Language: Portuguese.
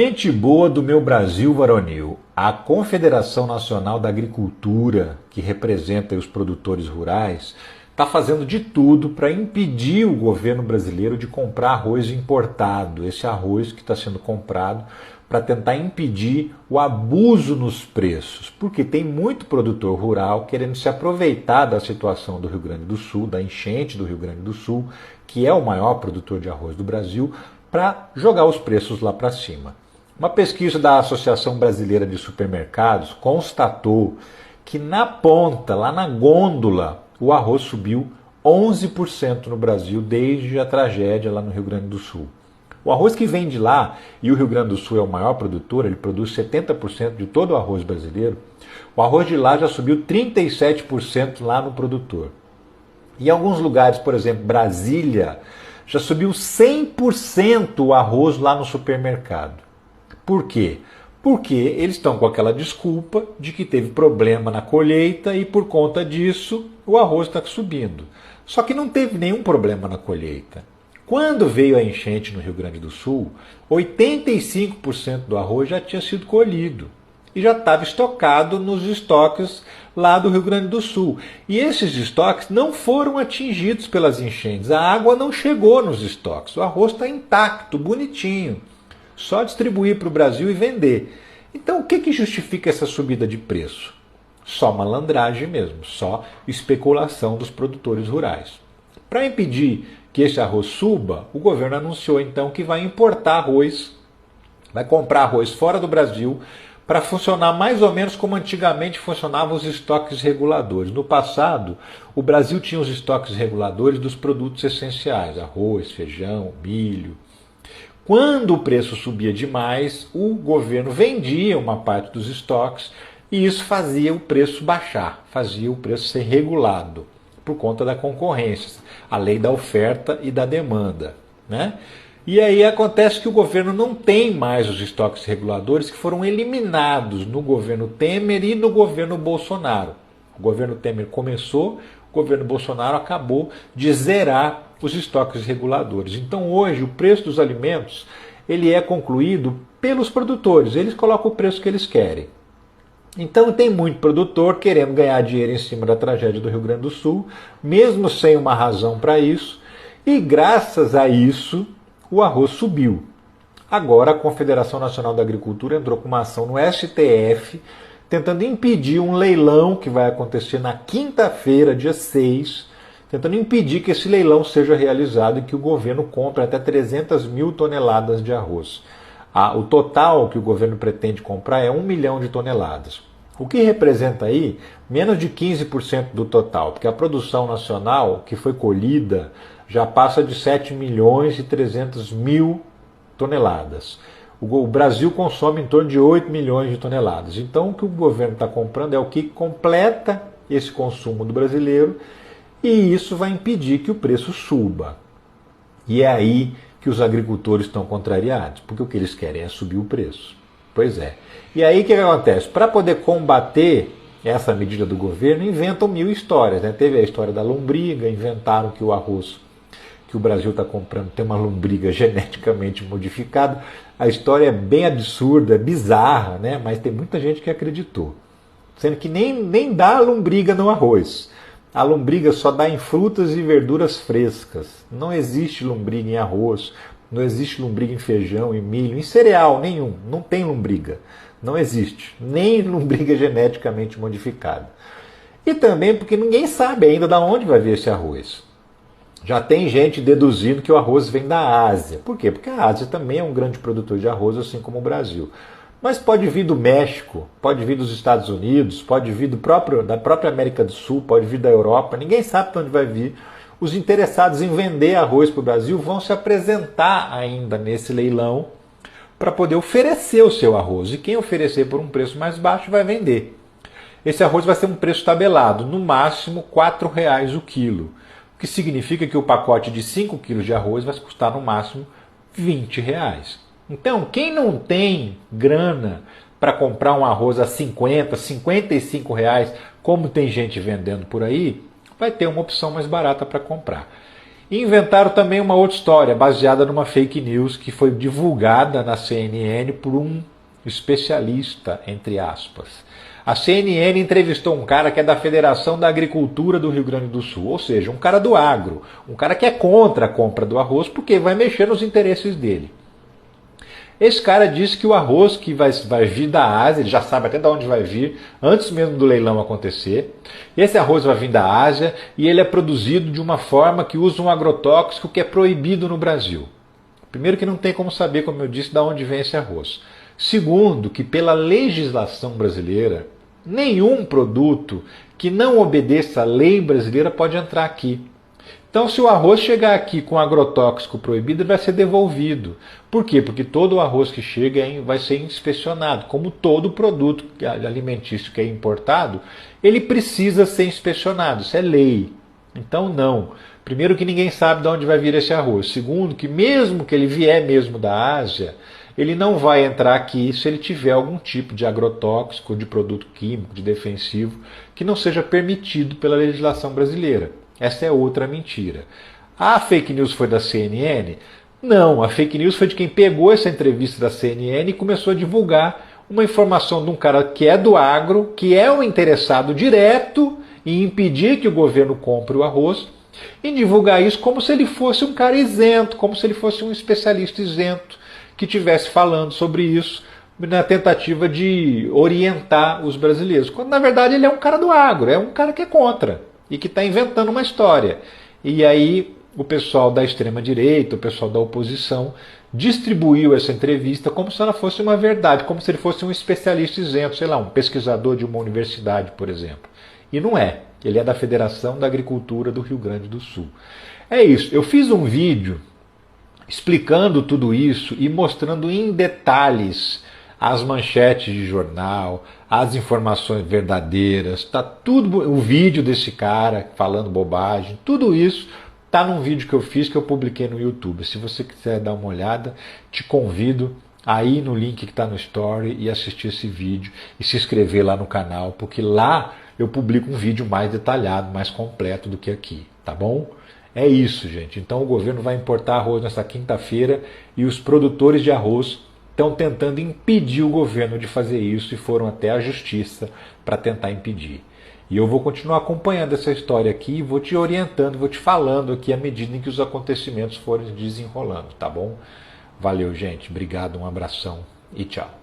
Gente boa do meu Brasil varonil, a Confederação Nacional da Agricultura, que representa os produtores rurais, está fazendo de tudo para impedir o governo brasileiro de comprar arroz importado, esse arroz que está sendo comprado para tentar impedir o abuso nos preços, porque tem muito produtor rural querendo se aproveitar da situação do Rio Grande do Sul, da enchente do Rio Grande do Sul, que é o maior produtor de arroz do Brasil, para jogar os preços lá para cima. Uma pesquisa da Associação Brasileira de Supermercados constatou que na ponta, lá na gôndola, o arroz subiu 11% no Brasil desde a tragédia lá no Rio Grande do Sul. O arroz que vem de lá, e o Rio Grande do Sul é o maior produtor, ele produz 70% de todo o arroz brasileiro, o arroz de lá já subiu 37% lá no produtor. Em alguns lugares, por exemplo, Brasília, já subiu 100% o arroz lá no supermercado. Por quê? Porque eles estão com aquela desculpa de que teve problema na colheita e por conta disso o arroz está subindo. Só que não teve nenhum problema na colheita. Quando veio a enchente no Rio Grande do Sul, 85% do arroz já tinha sido colhido e já estava estocado nos estoques lá do Rio Grande do Sul. E esses estoques não foram atingidos pelas enchentes, a água não chegou nos estoques, o arroz está intacto, bonitinho. Só distribuir para o Brasil e vender. Então o que justifica essa subida de preço? Só malandragem mesmo, só especulação dos produtores rurais. Para impedir que esse arroz suba, o governo anunciou então que vai importar arroz, vai comprar arroz fora do Brasil para funcionar mais ou menos como antigamente funcionavam os estoques reguladores. No passado, o Brasil tinha os estoques reguladores dos produtos essenciais, arroz, feijão, milho. Quando o preço subia demais, o governo vendia uma parte dos estoques e isso fazia o preço baixar, fazia o preço ser regulado por conta da concorrência, a lei da oferta e da demanda, né? E aí acontece que o governo não tem mais os estoques reguladores que foram eliminados no governo Temer e no governo Bolsonaro. O governo Temer começou, o governo Bolsonaro acabou de zerar os estoques reguladores. Então hoje o preço dos alimentos ele é concluído pelos produtores, eles colocam o preço que eles querem. Então tem muito produtor querendo ganhar dinheiro em cima da tragédia do Rio Grande do Sul, mesmo sem uma razão para isso, e graças a isso o arroz subiu. Agora a Confederação Nacional da Agricultura entrou com uma ação no STF, tentando impedir um leilão que vai acontecer na quinta-feira, dia 6, tentando impedir que esse leilão seja realizado e que o governo compre até 300 mil toneladas de arroz. O total que o governo pretende comprar é 1 milhão de toneladas. O que representa aí menos de 15% do total, porque a produção nacional que foi colhida já passa de 7 milhões e 300 mil toneladas. O Brasil consome em torno de 8 milhões de toneladas. Então o que o governo está comprando é o que completa esse consumo do brasileiro e isso vai impedir que o preço suba. E é aí que os agricultores estão contrariados, porque o que eles querem é subir o preço. Pois é. E aí o que acontece? Para poder combater essa medida do governo, inventam mil histórias, né? Teve a história da lombriga, inventaram que o arroz que o Brasil está comprando tem uma lombriga geneticamente modificada. A história é bem absurda, é bizarra, né? Mas tem muita gente que acreditou. Sendo que nem dá lombriga no arroz. A lombriga só dá em frutas e verduras frescas. Não existe lombriga em arroz, não existe lombriga em feijão, em milho, em cereal nenhum. Não tem lombriga. Não existe. Nem lombriga geneticamente modificada. E também porque ninguém sabe ainda de onde vai vir esse arroz. Já tem gente deduzindo que o arroz vem da Ásia. Por quê? Porque a Ásia também é um grande produtor de arroz, assim como o Brasil. Mas pode vir do México, pode vir dos Estados Unidos, pode vir da própria América do Sul, pode vir da Europa, ninguém sabe de onde vai vir. Os interessados em vender arroz para o Brasil vão se apresentar ainda nesse leilão para poder oferecer o seu arroz. E quem oferecer por um preço mais baixo vai vender. Esse arroz vai ser um preço tabelado, no máximo R$ 4,00 o quilo. O que significa que o pacote de 5 quilos de arroz vai custar no máximo R$ 20. Então, quem não tem grana para comprar um arroz a 50, 55 reais, como tem gente vendendo por aí, vai ter uma opção mais barata para comprar. E inventaram também uma outra história, baseada numa fake news que foi divulgada na CNN por um especialista, entre aspas. A CNN entrevistou um cara que é da Federação da Agricultura do Rio Grande do Sul, ou seja, um cara do agro, um cara que é contra a compra do arroz porque vai mexer nos interesses dele. Esse cara disse que o arroz que vai vir da Ásia, ele já sabe até de onde vai vir, antes mesmo do leilão acontecer. Esse arroz vai vir da Ásia e ele é produzido de uma forma que usa um agrotóxico que é proibido no Brasil. Primeiro que não tem como saber, como eu disse, de onde vem esse arroz. Segundo, que pela legislação brasileira, nenhum produto que não obedeça à lei brasileira pode entrar aqui. Então, se o arroz chegar aqui com agrotóxico proibido, ele vai ser devolvido. Por quê? Porque todo o arroz que chega vai ser inspecionado. Como todo produto alimentício que é importado, ele precisa ser inspecionado. Isso é lei. Então, não. Primeiro, que ninguém sabe de onde vai vir esse arroz. Segundo, que mesmo que ele vier mesmo da Ásia, ele não vai entrar aqui se ele tiver algum tipo de agrotóxico, de produto químico, de defensivo, que não seja permitido pela legislação brasileira. Essa é outra mentira. A fake news foi da CNN? Não, a fake news foi de quem pegou essa entrevista da CNN e começou a divulgar uma informação de um cara que é do agro, que é um interessado direto em impedir que o governo compre o arroz, e divulgar isso como se ele fosse um cara isento, como se ele fosse um especialista isento, que estivesse falando sobre isso na tentativa de orientar os brasileiros. Quando na verdade ele é um cara do agro, é um cara que é contra e que está inventando uma história. E aí o pessoal da extrema-direita, o pessoal da oposição, distribuiu essa entrevista como se ela fosse uma verdade, como se ele fosse um especialista isento, sei lá, um pesquisador de uma universidade, por exemplo. E não é. Ele é da Federação da Agricultura do Rio Grande do Sul. É isso. Eu fiz um vídeo explicando tudo isso e mostrando em detalhes as manchetes de jornal, as informações verdadeiras, tá tudo, o vídeo desse cara falando bobagem, tudo isso tá num vídeo que eu fiz, que eu publiquei no YouTube. Se você quiser dar uma olhada, te convido a ir no link que está no Story e assistir esse vídeo e se inscrever lá no canal, porque lá eu publico um vídeo mais detalhado, mais completo do que aqui, tá bom? É isso, gente. Então o governo vai importar arroz nessa quinta-feira e os produtores de arroz estão tentando impedir o governo de fazer isso e foram até a justiça para tentar impedir. E eu vou continuar acompanhando essa história aqui e vou te orientando, vou te falando aqui à medida em que os acontecimentos forem desenrolando, tá bom? Valeu, gente. Obrigado, um abração e tchau.